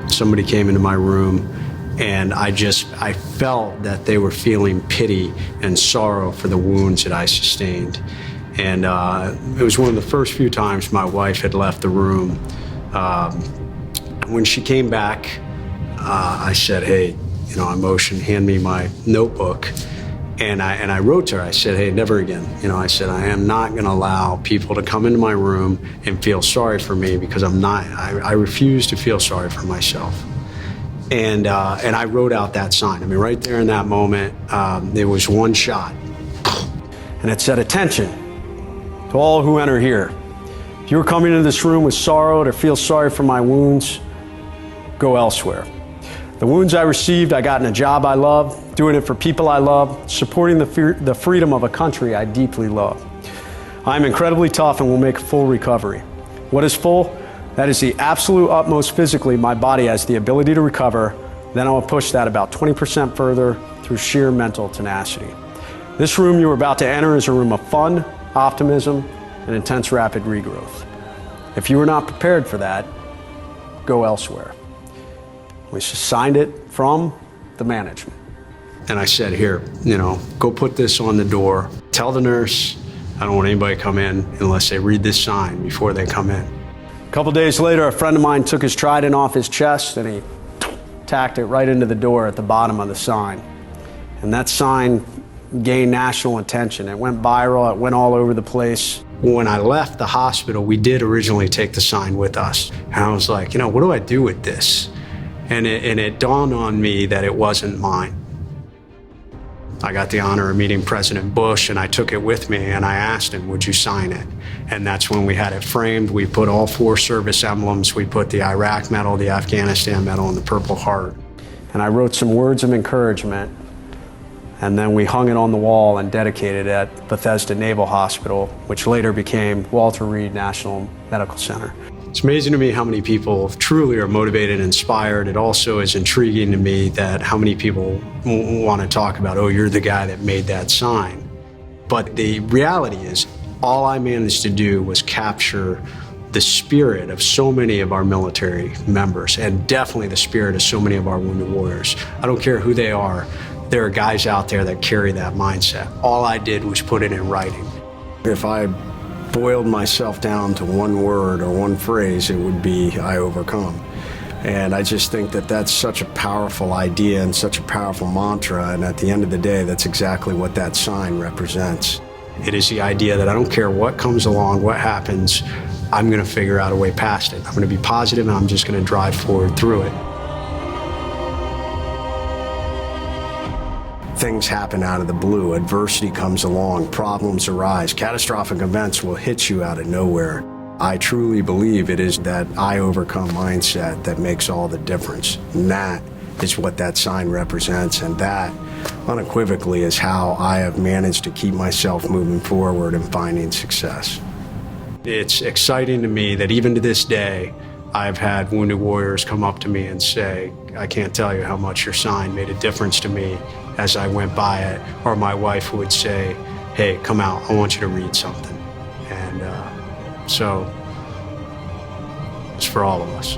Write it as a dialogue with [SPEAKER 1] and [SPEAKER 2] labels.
[SPEAKER 1] Somebody came into my room, and I felt that they were feeling pity and sorrow for the wounds that I sustained. And it was one of the first few times my wife had left the room. When she came back, I said, hey, I motioned, hand me my notebook. And I wrote to her, I said, hey, never again. I said, I am not going to allow people to come into my room and feel sorry for me, because I refuse to feel sorry for myself. And I wrote out that sign. I mean, right there in that moment, there was one shot. And it said, attention to all who enter here. If you are coming into this room with sorrow to feel sorry for my wounds, go elsewhere. The wounds I received, I got in a job I love, doing it for people I love, supporting the freedom of a country I deeply love. I'm incredibly tough and will make a full recovery. What is full? That is the absolute utmost physically my body has the ability to recover. Then I will push that about 20% further through sheer mental tenacity. This room you are about to enter is a room of fun, optimism, and intense rapid regrowth. If you are not prepared for that, go elsewhere. We signed it from the management. And I said, here, go put this on the door. Tell the nurse I don't want anybody to come in unless they read this sign before they come in. A couple days later, a friend of mine took his trident off his chest and he tacked it right into the door at the bottom of the sign. And that sign gained national attention. It went viral, it went all over the place. When I left the hospital, we did originally take the sign with us. And I was like, what do I do with this? And it dawned on me that it wasn't mine. I got the honor of meeting President Bush, and I took it with me, and I asked him, would you sign it? And that's when we had it framed. We put all 4 service emblems. We put the Iraq medal, the Afghanistan medal, and the Purple Heart. And I wrote some words of encouragement, and then we hung it on the wall and dedicated it at Bethesda Naval Hospital, which later became Walter Reed National Medical Center. It's amazing to me how many people truly are motivated and inspired. It also is intriguing to me that how many people want to talk about, oh, you're the guy that made that sign. But the reality is, all I managed to do was capture the spirit of so many of our military members, and definitely the spirit of so many of our wounded warriors. I don't care who they are. There are guys out there that carry that mindset. All I did was put it in writing. If I boiled myself down to one word or one phrase, it would be, I overcome. And I just think that that's such a powerful idea and such a powerful mantra, and at the end of the day, that's exactly what that sign represents. It is the idea that I don't care what comes along, what happens, I'm gonna figure out a way past it. I'm gonna be positive, and I'm just gonna drive forward through it. Things happen out of the blue, adversity comes along, problems arise, catastrophic events will hit you out of nowhere. I truly believe it is that I overcome mindset that makes all the difference. And that is what that sign represents, and that unequivocally is how I have managed to keep myself moving forward and finding success. It's exciting to me that even to this day, I've had wounded warriors come up to me and say, I can't tell you how much your sign made a difference to me as I went by it. Or my wife would say, hey, come out, I want you to read something. And so it's for all of us.